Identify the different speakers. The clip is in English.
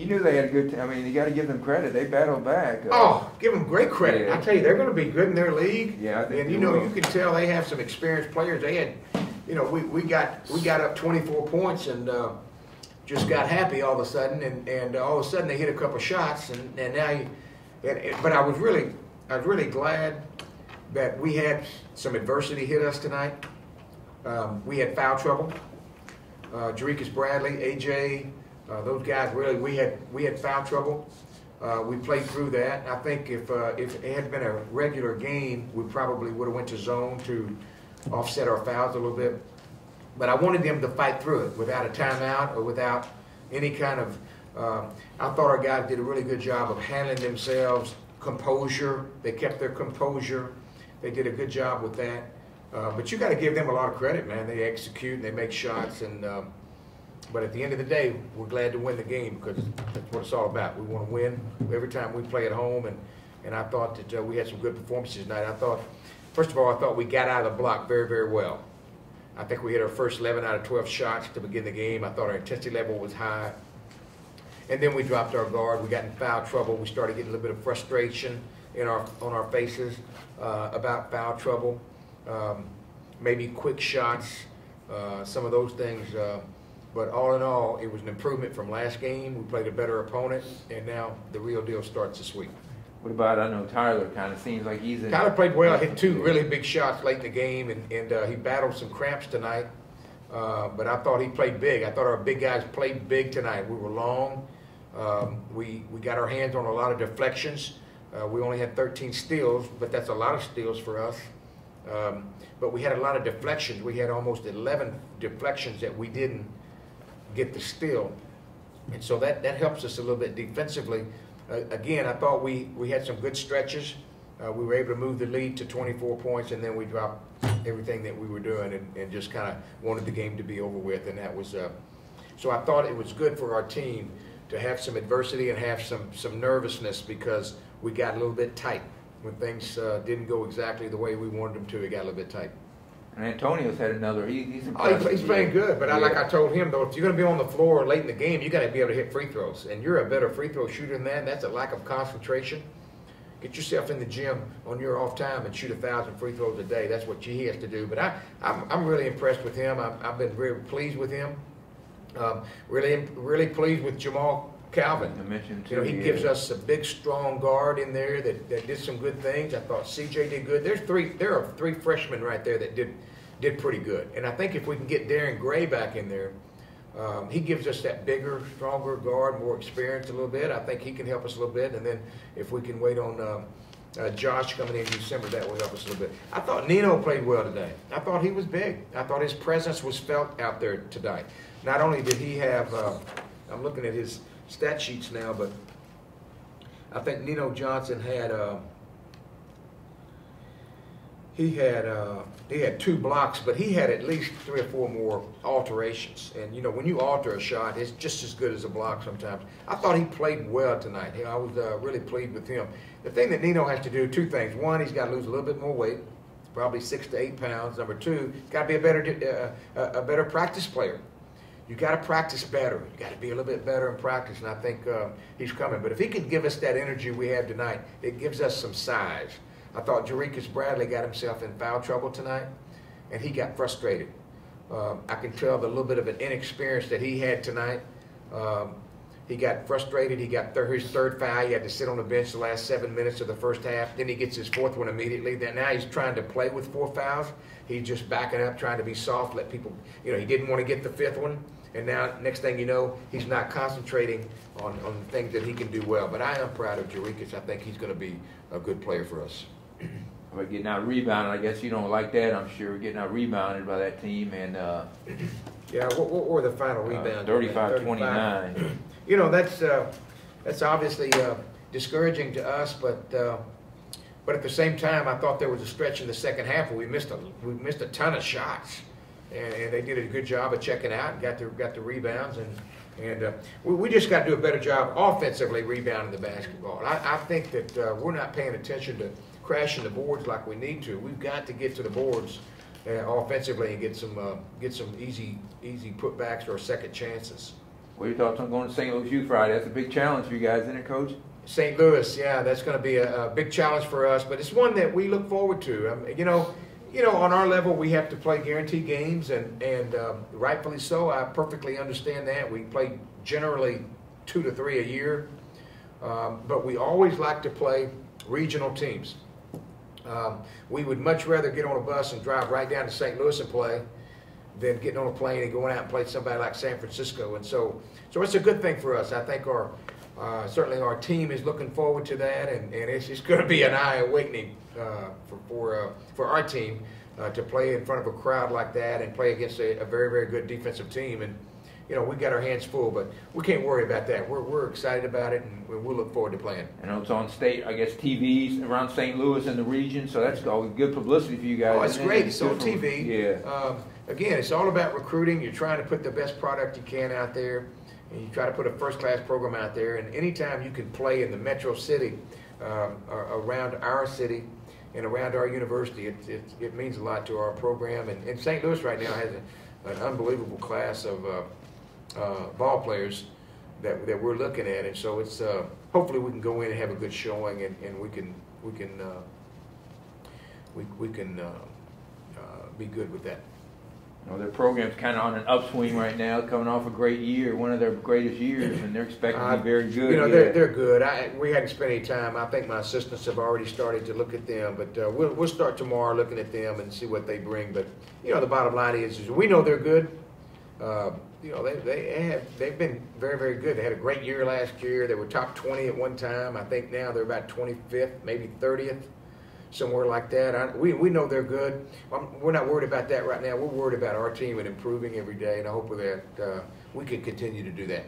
Speaker 1: knew they had a good. I mean, you got to give them credit. They battled back.
Speaker 2: Oh, give them great credit.
Speaker 1: Yeah.
Speaker 2: I tell you, they're going to be good in their league.
Speaker 1: Yeah, I think
Speaker 2: and
Speaker 1: they
Speaker 2: you know,
Speaker 1: will.
Speaker 2: you can tell they have some experienced players. They had, you know, we got up 24 points and just got happy all of a sudden, and all of a sudden they hit a couple shots, and now but I was really glad that we had some adversity hit us tonight. We had foul trouble. Jarekus Bradley, AJ, those guys really, we had foul trouble. We played through that. I think if it had been a regular game, we probably would have went to zone to offset our fouls a little bit. But I wanted them to fight through it without a timeout or without any kind of. I thought our guys did a really good job of handling themselves, composure. They kept their composure. They did a good job with that. But you got to give them a lot of credit, man. They execute and they make shots, and but at the end of the day, we're glad to win the game because that's what it's all about. We want to win every time we play at home, and I thought that we had some good performances tonight. I thought, first of all, I thought we got out of the block very, very well. I think we hit our first 11 out of 12 shots to begin the game. I thought our intensity level was high. And then we dropped our guard. We got in foul trouble. We started getting a little bit of frustration on our faces about foul trouble. Maybe quick shots, some of those things. But all in all, it was an improvement from last game. We played a better opponent, and now the real deal starts this week.
Speaker 1: What about, I know Tyler kind of seems like he's in.
Speaker 2: Tyler played well, hit 2 really big shots late in the game, and he battled some cramps tonight. But I thought he played big. I thought our big guys played big tonight. We were long. We got our hands on a lot of deflections. We only had 13 steals, but that's a lot of steals for us. But we had a lot of deflections. We had almost 11 deflections that we didn't get the steal. And so that helps us a little bit defensively. Again, I thought we had some good stretches. We were able to move the lead to 24 points, and then we dropped everything that we were doing and just kind of wanted the game to be over with. And that was so I thought it was good for our team to have some adversity and have some nervousness because we got a little bit tight. When things didn't go exactly the way we wanted them to, it got a little bit tight.
Speaker 1: And Antonio's had another. He's
Speaker 2: he's playing good, but like I told him, though, if you're going to be on the floor late in the game, you got to be able to hit free throws. And you're a better free throw shooter than that. That's a lack of concentration. Get yourself in the gym on your off time and shoot 1,000 free throws a day. That's what he has to do. But I'm really impressed with him. I've been very pleased with him. Really pleased with Jamal Calvin.
Speaker 1: I mentioned too,
Speaker 2: you know, he gives us a big, strong guard in there that did some good things. I thought CJ did good. There are 3 freshmen right there that did pretty good. And I think if we can get Darren Gray back in there, he gives us that bigger, stronger guard, more experience a little bit. I think he can help us a little bit. And then if we can wait on Josh coming in December, that will help us a little bit. I thought Nino played well today. I thought he was big. I thought his presence was felt out there tonight. Not only did he have, I'm looking at his stat sheets now, but I think Nino Johnson had he had 2 blocks, but he had at least 3 or 4 more alterations. And you know, when you alter a shot, it's just as good as a block sometimes. I thought he played well tonight. I was really pleased with him. The thing that Nino has to do, 2 things. One, he's got to lose a little bit more weight, probably 6 to 8 pounds. Number 2, he's got to be a better practice player. You got to practice better. You got to be a little bit better in practice, and I think he's coming. But if he can give us that energy we have tonight, it gives us some size. I thought Jarekus Bradley got himself in foul trouble tonight, and he got frustrated. I can tell the little bit of an inexperience that he had tonight. He got frustrated. He got his 3rd foul. He had to sit on the bench the last 7 minutes of the first half. Then he gets his 4th one immediately. Then now he's trying to play with 4 fouls. He's just backing up, trying to be soft, let people, you know, he didn't want to get the 5th one. And now, next thing you know, he's not concentrating on things that he can do well. But I am proud of Jarekus. I think he's going to be a good player for us.
Speaker 1: But getting out rebounded, I guess you don't like that, I'm sure. Getting out rebounded by that team. And
Speaker 2: yeah, what were the final rebounds?
Speaker 1: 35-29.
Speaker 2: You know, that's obviously discouraging to us, but at the same time, I thought there was a stretch in the second half where we missed a ton of shots. And they did a good job of checking out and got the rebounds, and we just got to do a better job offensively rebounding the basketball. I think that we're not paying attention to crashing the boards like we need to. We've got to get to the boards offensively and get some easy putbacks or second chances.
Speaker 1: What are your thoughts on going to St. Louis Youth Friday? That's a big challenge for you guys, isn't it, Coach?
Speaker 2: St. Louis, yeah, that's going to be a big challenge for us, but it's one that we look forward to. You know, on our level, we have to play guaranteed games, and rightfully so. I perfectly understand that. We play generally 2 to 3 a year, but we always like to play regional teams. We would much rather get on a bus and drive right down to St. Louis and play than getting on a plane and going out and play somebody like San Francisco. And so it's a good thing for us. I think certainly our team is looking forward to that, and it's going to be an eye-awakening for our team to play in front of a crowd like that and play against a very, very good defensive team. And you know, we got our hands full, but we can't worry about that. We're excited about it, and we'll look forward to playing.
Speaker 1: I know it's on state, I guess, TVs around St. Louis and the region, so that's all good publicity for you guys.
Speaker 2: Oh, it's great. It's on TV.
Speaker 1: Yeah.
Speaker 2: Again, it's all about recruiting. You're trying to put the best product you can out there, and you try to put a first-class program out there. And anytime you can play in the metro city, around our city and around our university, it means a lot to our program. And St. Louis right now has an unbelievable class of ball players that we're looking at, and so it's hopefully we can go in and have a good showing, and we can be good with that.
Speaker 1: You know, their program's kind of on an upswing right now, coming off a great year, one of their greatest years, and they're expected to be very good.
Speaker 2: You know, they're good. We hadn't spent any time. I think my assistants have already started to look at them, but we'll start tomorrow looking at them and see what they bring. But you know, the bottom line is we know they're good. You know, they've been very, very good. They had a great year last year. They were top 20 at one time. I think now they're about 25th, maybe 30th, somewhere like that. We know they're good. We're not worried about that right now. We're worried about our team and improving every day, and I hope that we can continue to do that.